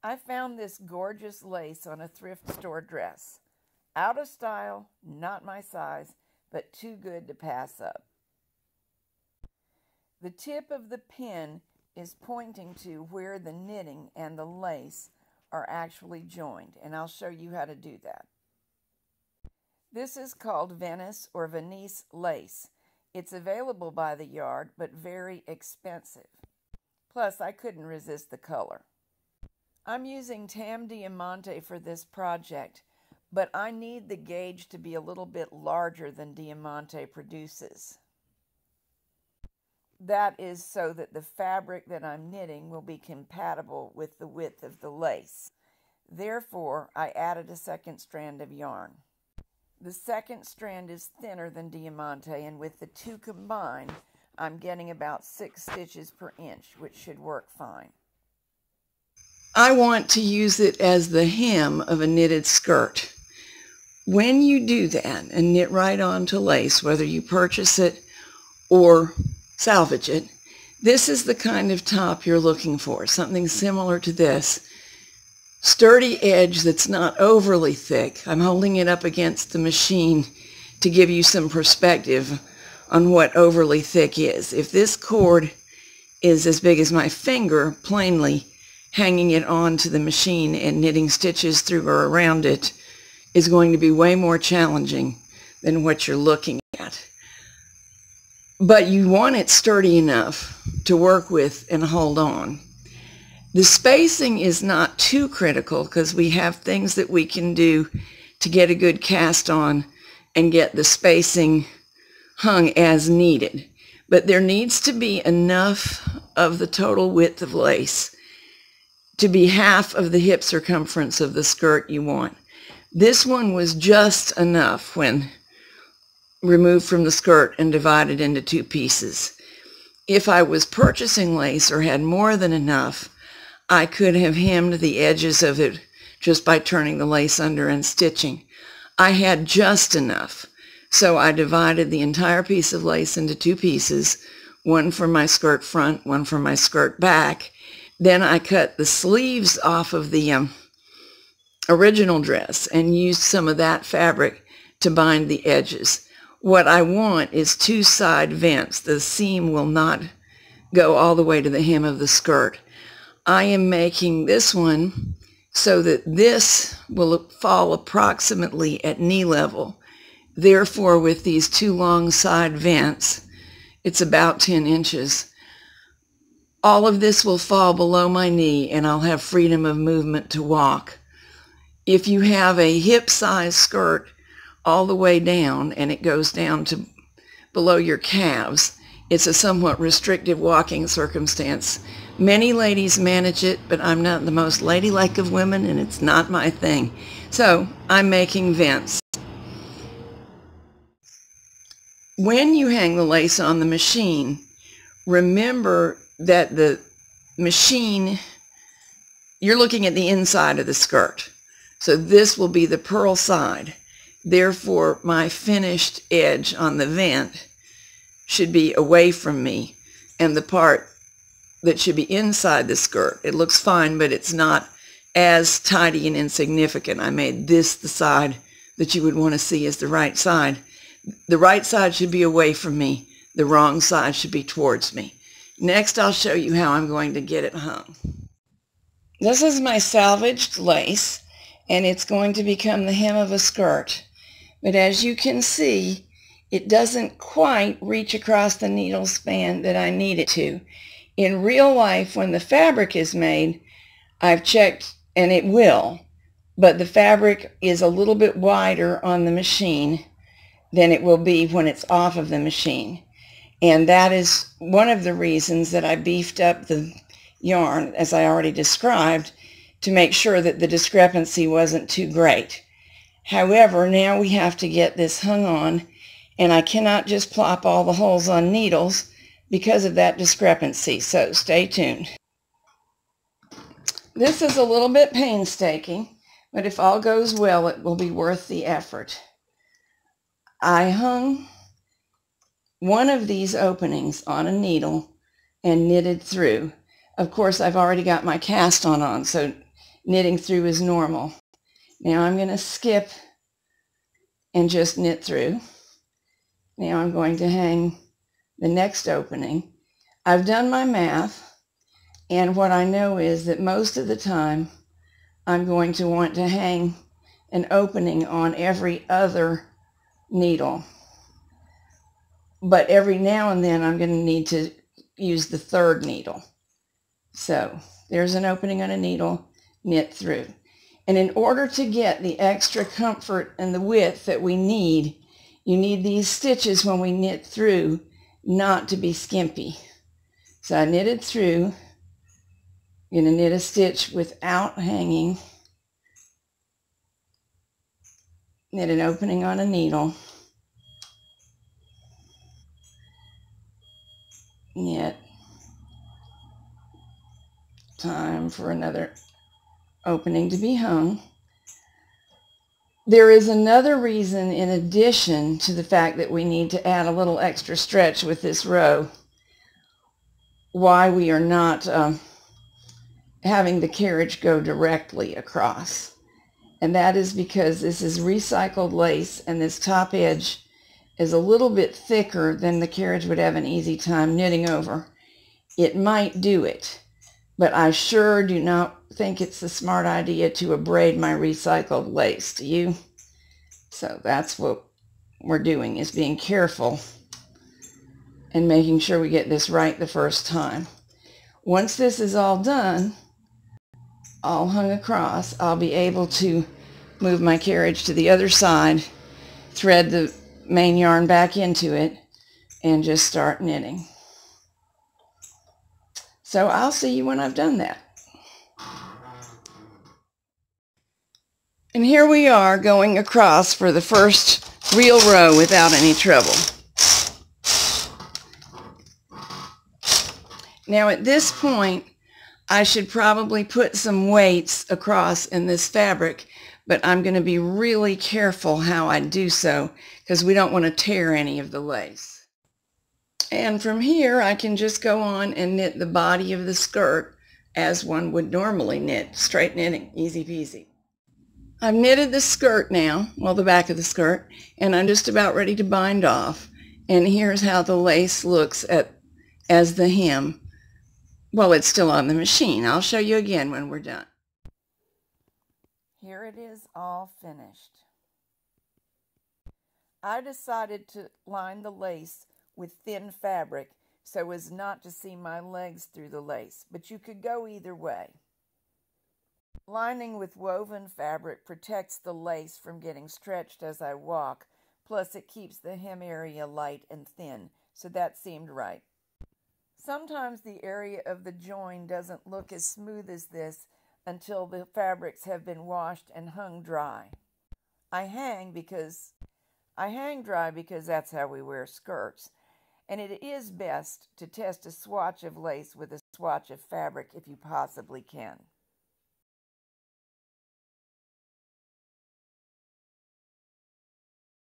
I found this gorgeous lace on a thrift store dress. Out of style, not my size, but too good to pass up. The tip of the pin is pointing to where the knitting and the lace are actually joined, and I'll show you how to do that. This is called Venice or Venice lace. It's available by the yard, but very expensive. Plus, I couldn't resist the color. I'm using Tam Diamante for this project, but I need the gauge to be a little bit larger than Diamante produces. That is so that the fabric that I'm knitting will be compatible with the width of the lace. Therefore, I added a second strand of yarn. The second strand is thinner than Diamante, and with the two combined, I'm getting about 6 stitches per inch, which should work fine. I want to use it as the hem of a knitted skirt. When you do that and knit right onto lace, whether you purchase it or salvage it, this is the kind of top you're looking for, something similar to this. Sturdy edge that's not overly thick. I'm holding it up against the machine to give you some perspective on what overly thick is. If this cord is as big as my finger, plainly hanging it onto the machine and knitting stitches through or around it is going to be way more challenging than what you're looking at. But you want it sturdy enough to work with and hold on. The spacing is not too critical because we have things that we can do to get a good cast on and get the spacing hung as needed. But there needs to be enough of the total width of lace to be half of the hip circumference of the skirt you want. This one was just enough when removed from the skirt and divided into 2 pieces. If I was purchasing lace or had more than enough, I could have hemmed the edges of it just by turning the lace under and stitching. I had just enough, so I divided the entire piece of lace into 2 pieces, one for my skirt front, one for my skirt back. Then I cut the sleeves off of the original dress and used some of that fabric to bind the edges. What I want is 2 side vents. The seam will not go all the way to the hem of the skirt. I am making this one so that this will fall approximately at knee level. Therefore, with these 2 long side vents, it's about 10 inches. All of this will fall below my knee and I'll have freedom of movement to walk. If you have a hip size skirt all the way down and it goes down to below your calves, it's a somewhat restrictive walking circumstance. Many ladies manage it, but I'm not the most ladylike of women and it's not my thing. So I'm making vents. When you hang the lace on the machine, remember that the machine, you're looking at the inside of the skirt. So this will be the purl side. Therefore, my finished edge on the vent should be away from me, and the part that should be inside the skirt, it looks fine, but it's not as tidy and insignificant. I made this the side that you would want to see as the right side. The right side should be away from me. The wrong side should be towards me. Next, I'll show you how I'm going to get it hung. This is my salvaged lace, and it's going to become the hem of a skirt. But as you can see, it doesn't quite reach across the needle span that I need it to. In real life, when the fabric is made, I've checked, and it will, but the fabric is a little bit wider on the machine than it will be when it's off of the machine. And that is one of the reasons that I beefed up the yarn, as I already described, to make sure that the discrepancy wasn't too great. However, now we have to get this hung on, and I cannot just plop all the holes on needles because of that discrepancy, so stay tuned. This is a little bit painstaking, but if all goes well, it will be worth the effort. I hung one of these openings on a needle and knitted through. Of course, I've already got my cast on, so knitting through is normal. Now I'm going to skip and just knit through. Now I'm going to hang the next opening. I've done my math, and what I know is that most of the time I'm going to want to hang an opening on every other needle. But every now and then I'm going to need to use the third needle. So there's an opening on a needle, knit through. And in order to get the extra comfort and the width that we need, you need these stitches when we knit through not to be skimpy. So I knitted through, I'm going to knit a stitch without hanging, knit an opening on a needle, knit, time for another opening to be hung. There is another reason in addition to the fact that we need to add a little extra stretch with this row why we are not having the carriage go directly across. And that is because this is recycled lace and this top edge is a little bit thicker than the carriage would have an easy time knitting over. It might do it, but I sure do not think it's a smart idea to abrade my recycled lace. Do you? So that's what we're doing, is being careful and making sure we get this right the first time. Once this is all done, all hung across, I'll be able to move my carriage to the other side, thread the main yarn back into it, and just start knitting. So I'll see you when I've done that. And here we are going across for the first real row without any trouble. Now at this point, I should probably put some weights across in this fabric, but I'm going to be really careful how I do so because we don't want to tear any of the lace. And from here, I can just go on and knit the body of the skirt as one would normally knit, straight knitting, easy peasy. I've knitted the skirt now, well, the back of the skirt, and I'm just about ready to bind off. And here's how the lace looks as the hem. Well, it's still on the machine. I'll show you again when we're done. Here it is all finished. I decided to line the lace with thin fabric so as not to see my legs through the lace, but you could go either way. Lining with woven fabric protects the lace from getting stretched as I walk, plus it keeps the hem area light and thin, so that seemed right. Sometimes the area of the join doesn't look as smooth as this until the fabrics have been washed and hung dry. I hang dry because that's how we wear skirts, and it is best to test a swatch of lace with a swatch of fabric if you possibly can.